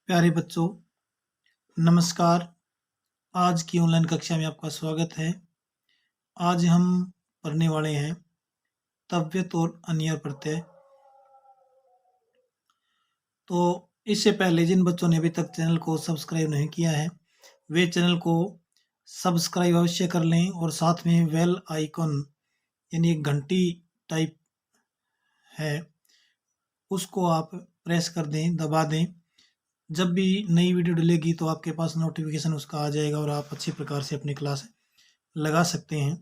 प्यारे बच्चों, नमस्कार। आज की ऑनलाइन कक्षा में आपका स्वागत है। आज हम पढ़ने वाले हैं तव्यत और अनियर प्रत्यय। तो इससे पहले जिन बच्चों ने अभी तक चैनल को सब्सक्राइब नहीं किया है, वे चैनल को सब्सक्राइब अवश्य कर लें और साथ में बेल आइकन यानी एक घंटी टाइप है, उसको आप प्रेस कर दें, दबा दें। जब भी नई वीडियो डलेगी तो आपके पास नोटिफिकेशन उसका आ जाएगा और आप अच्छी प्रकार से अपनी क्लास लगा सकते हैं।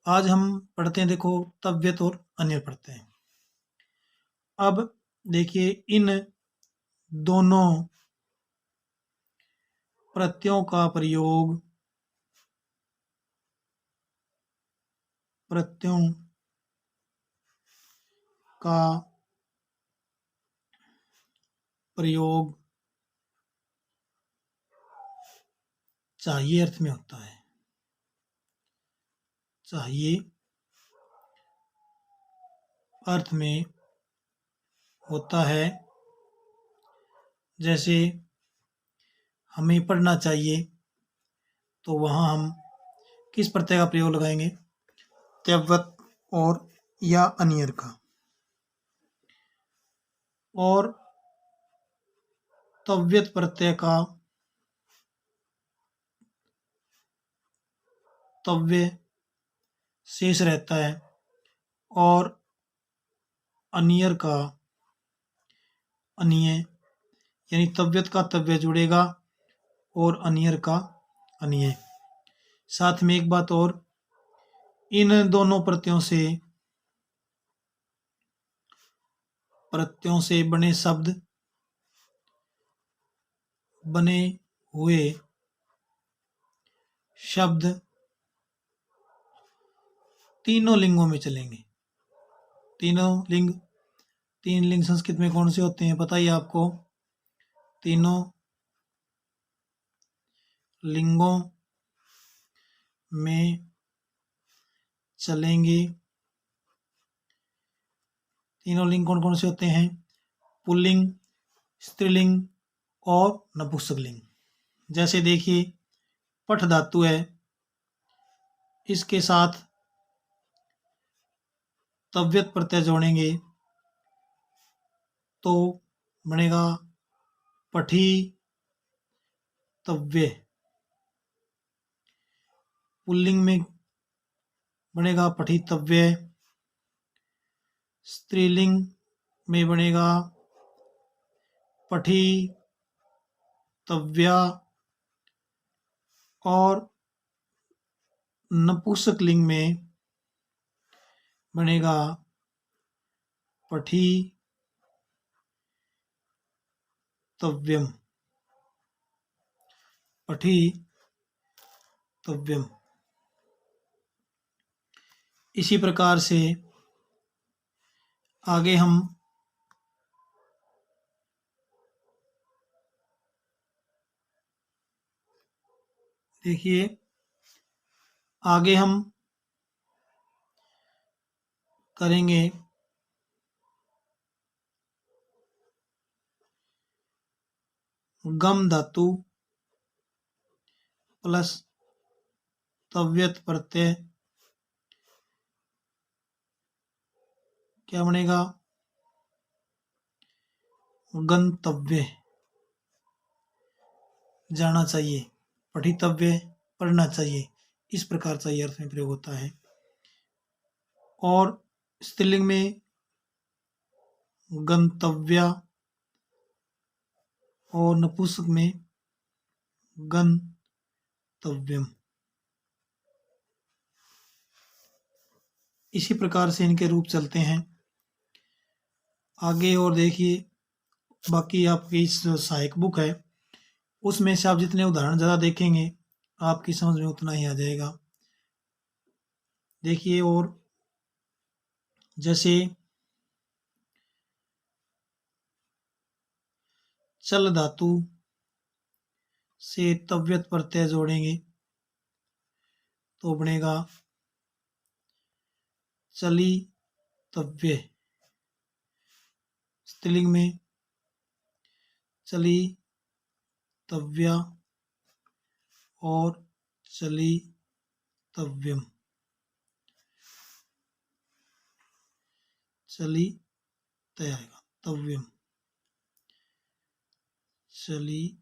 आज हम पढ़ते हैं, देखो, तव्यत और अन्य पढ़ते हैं। अब देखिए, इन दोनों प्रत्ययों का प्रयोग का प्रयोग चाहिए अर्थ में होता है। चाहिए अर्थ में होता है। जैसे हमें पढ़ना चाहिए, तो वहाँ हम किस प्रत्यय का प्रयोग लगाएंगे? तव्यत और या अनियर का। और तव्यत प्रत्यय का तव्य शेष रहता है और अनियर का अनिय, यानी तव्यत का तव्य जुड़ेगा और अनियर का अनिय। साथ में एक बात और, इन दोनों प्रत्ययों से बने हुए शब्द तीनों लिंगों में चलेंगे। तीन लिंग संस्कृत में कौन से होते हैं, पता ही आपको? तीनों लिंगों में चलेंगे। तीनों लिंग कौन कौन से होते हैं? पुल्लिंग, स्त्रीलिंग और नपुंसकलिंग। जैसे देखिए, पठ धातु है, इसके साथ तव्यत प्रत्यय जोड़ेंगे तो बनेगा पठी तव्य। पुल्लिंग में बनेगा पठितव्य। स्त्रीलिंग में बनेगा पठितव्या। और नपुंसकलिंग में बनेगा पठितव्यम। पठितव्यम। इसी प्रकार से आगे हम देखिए, आगे हम करेंगे गम धातु प्लस तव्यत प्रत्यय, क्या बनेगा? गंतव्य, जाना चाहिए। पठितव्य, पढ़ना चाहिए। इस प्रकार चाहिए अर्थ में प्रयोग होता है। और स्त्रीलिंग में गंतव्या और नपुंसक में गंतव्यम। इसी प्रकार से इनके रूप चलते हैं आगे। और देखिए, बाकी आपकी इस सहायक बुक है, उसमें से आप जितने उदाहरण ज़्यादा देखेंगे आपकी समझ में उतना ही आ जाएगा। देखिए, और जैसे चल धातु से तव्यत प्रत्यय जोड़ेंगे तो बनेगा चली तव्य। स्त्रीलिंग में चलितव्या और चलितव्यम। चलितय आएगा, तव्यम, चलितव्यम,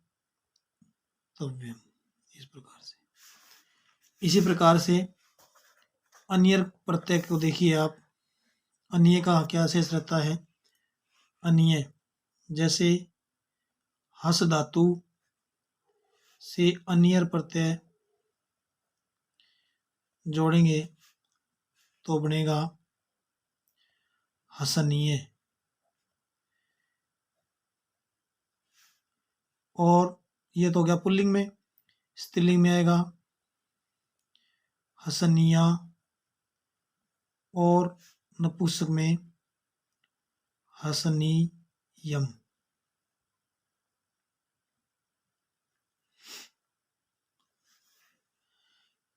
इस प्रकार से। इसी प्रकार से अन्य प्रत्यय को देखिए आप। अन्य का क्या शेष रहता है? अन्य, जैसे हस धातु से अन्य प्रत्यय जोड़ेंगे तो बनेगा हसनीय। और ये तो हो गया पुल्लिंग में। स्त्रीलिंग में आएगा हसनिया और नपुंसक में हसनीयम।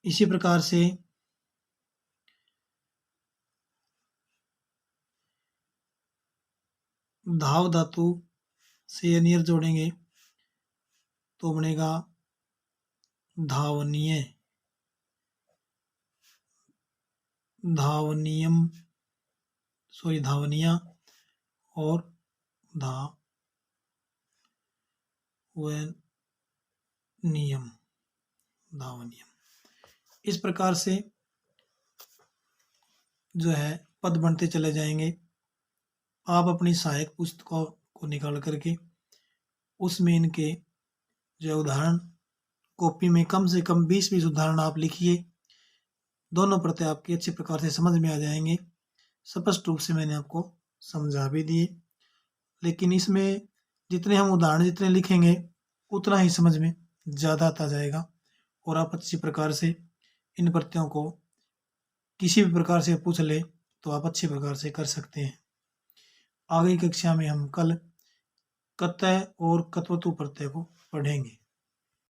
इसी प्रकार से धाव धातु से अनियर जोड़ेंगे तो बनेगा धावनीय, धावनीयम, धावनिया और धावनियम, धावनियम। इस प्रकार से जो है पद बनते चले जाएंगे। आप अपनी सहायक पुस्तकों को निकाल करके उसमें इनके जो उदाहरण कॉपी में कम से कम 20-20 उदाहरण आप लिखिए। दोनों प्रत्यय आपके अच्छे प्रकार से समझ में आ जाएंगे। स्पष्ट रूप से मैंने आपको समझा भी दिए, लेकिन इसमें जितने हम उदाहरण जितने लिखेंगे उतना ही समझ में ज़्यादा आता जाएगा और आप अच्छी प्रकार से इन प्रत्ययों को किसी भी प्रकार से पूछ ले तो आप अच्छी प्रकार से कर सकते हैं। आगे की कक्षा में हम कल कतय और कत्वतु प्रत्यय को पढ़ेंगे।